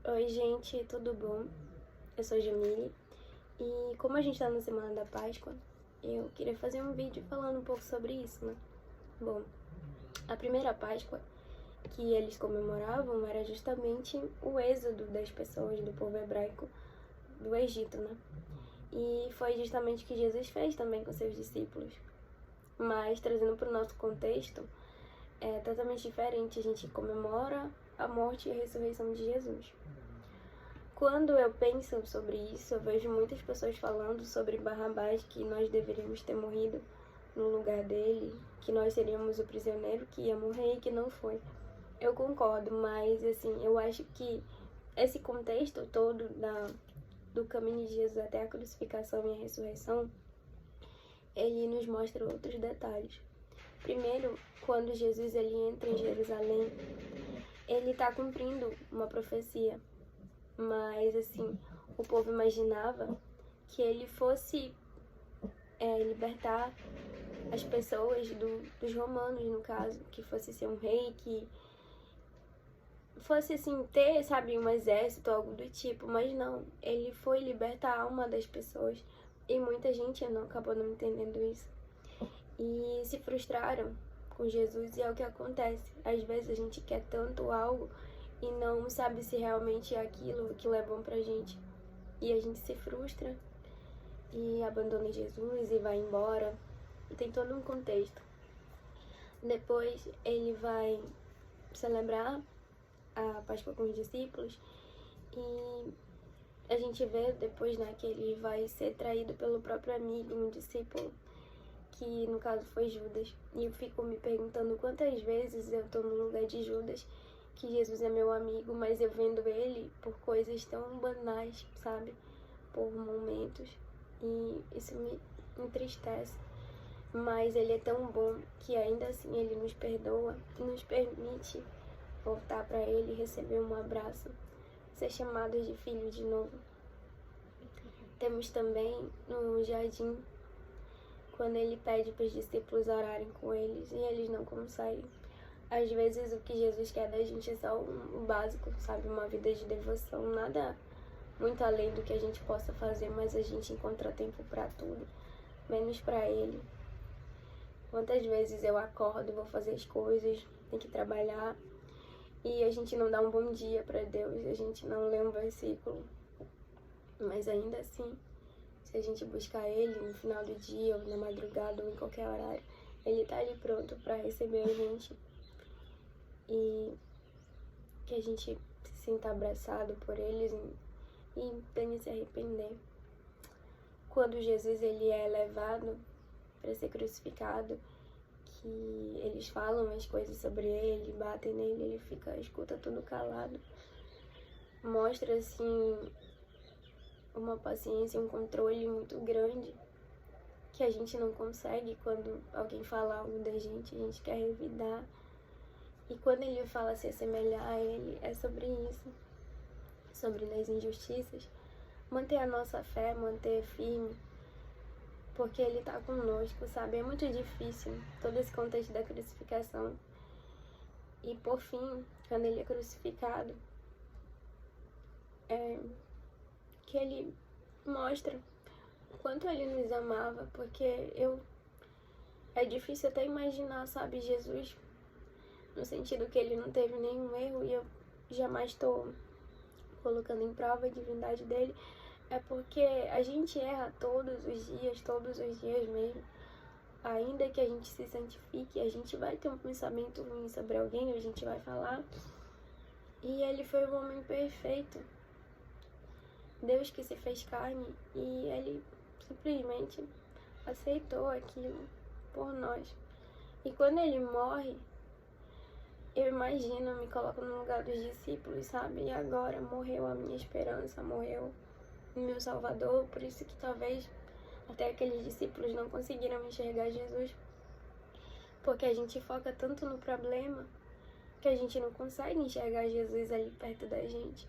Oi, gente, tudo bom? Eu sou Jamile e como a gente tá na semana da Páscoa, eu queria fazer um vídeo falando um pouco sobre isso, né? Bom, a primeira Páscoa que eles comemoravam era justamente o êxodo das pessoas do povo hebraico do Egito, né? E foi justamente o que Jesus fez também com seus discípulos. Mas, trazendo para o nosso contexto, é totalmente diferente. A gente comemora a morte e a ressurreição de Jesus. Quando eu penso sobre isso, eu vejo muitas pessoas falando sobre Barrabás, que nós deveríamos ter morrido no lugar dele, que nós seríamos o prisioneiro que ia morrer e que não foi. Eu concordo, mas assim, eu acho que esse contexto todo do caminho de Jesus até a crucificação e a ressurreição, ele nos mostra outros detalhes. Primeiro, quando Jesus ele entra em Jerusalém, ele está cumprindo uma profecia. Mas, assim, o povo imaginava que ele fosse libertar as pessoas dos romanos, no caso, que fosse ser um rei, que fosse, assim, ter, sabe, um exército, algo do tipo. Mas não, ele foi libertar a alma das pessoas. E muita gente não acabou não entendendo isso. E se frustraram com Jesus, e é o que acontece. Às vezes a gente quer tanto algo e não sabe se realmente é aquilo é bom pra gente. E a gente se frustra e abandona Jesus e vai embora. E tem todo um contexto. Depois ele vai celebrar a Páscoa com os discípulos e a gente vê depois, né, que ele vai ser traído pelo próprio amigo, um discípulo, que no caso foi Judas. E eu fico me perguntando quantas vezes eu tô no lugar de Judas, que Jesus é meu amigo, mas eu vendo ele por coisas tão banais, sabe? Por momentos. E isso me entristece. Mas ele é tão bom que ainda assim ele nos perdoa e nos permite voltar para ele, receber um abraço, ser chamados de filho de novo. Temos também no jardim, quando ele pede para os discípulos orarem com eles e eles não conseguem. Às vezes o que Jesus quer da gente é só o básico, sabe? Uma vida de devoção, nada muito além do que a gente possa fazer, mas a gente encontra tempo para tudo, menos para ele. Quantas vezes eu acordo, vou fazer as coisas, tenho que trabalhar e a gente não dá um bom dia para Deus, a gente não lê um versículo, mas ainda assim, se a gente buscar Ele no final do dia, ou na madrugada, ou em qualquer horário, Ele tá ali pronto para receber a gente e que a gente se sinta abraçado por eles e tenha se arrepender. Quando Jesus ele é levado para ser crucificado, que eles falam as coisas sobre ele, batem nele, ele escuta tudo calado. Mostra assim uma paciência, um controle muito grande que a gente não consegue quando alguém fala algo da gente, a gente quer revidar. E quando ele fala se assemelhar a ele, é sobre isso, sobre nas injustiças, manter a nossa fé, manter firme, porque ele tá conosco, sabe? É muito difícil todo esse contexto da crucificação. E por fim, quando ele é crucificado, que ele mostra o quanto ele nos amava, porque é difícil até imaginar, sabe, Jesus, no sentido que ele não teve nenhum erro e eu jamais estou colocando em prova a divindade dele, é porque a gente erra todos os dias mesmo. Ainda que a gente se santifique, a gente vai ter um pensamento ruim sobre alguém, a gente vai falar. E ele foi o homem perfeito. Deus que se fez carne e ele simplesmente aceitou aquilo por nós. E quando ele morre, eu imagino, me coloco no lugar dos discípulos, sabe? E agora morreu a minha esperança, morreu o meu Salvador, por isso que talvez até aqueles discípulos não conseguiram enxergar Jesus, porque a gente foca tanto no problema que a gente não consegue enxergar Jesus ali perto da gente.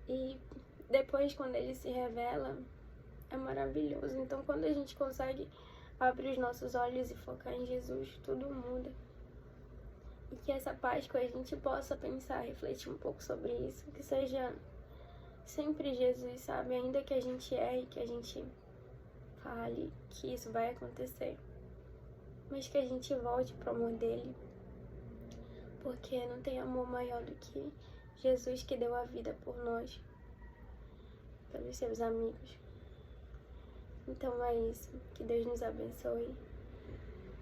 E depois, quando ele se revela, é maravilhoso. Então, quando a gente consegue abrir os nossos olhos e focar em Jesus, tudo muda. E que essa Páscoa a gente possa pensar, refletir um pouco sobre isso. Que seja sempre Jesus, sabe? Ainda que a gente erre, que a gente fale que isso vai acontecer. Mas que a gente volte pro amor dele. Porque não tem amor maior do que Jesus, que deu a vida por nós, pelos seus amigos. Então é isso. Que Deus nos abençoe.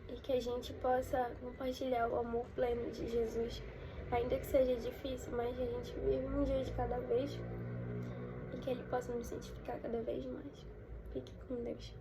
E que a gente possa compartilhar o amor pleno de Jesus. Ainda que seja difícil, mas a gente vive um dia de cada vez. E que Ele possa nos santificar cada vez mais. Fique com Deus.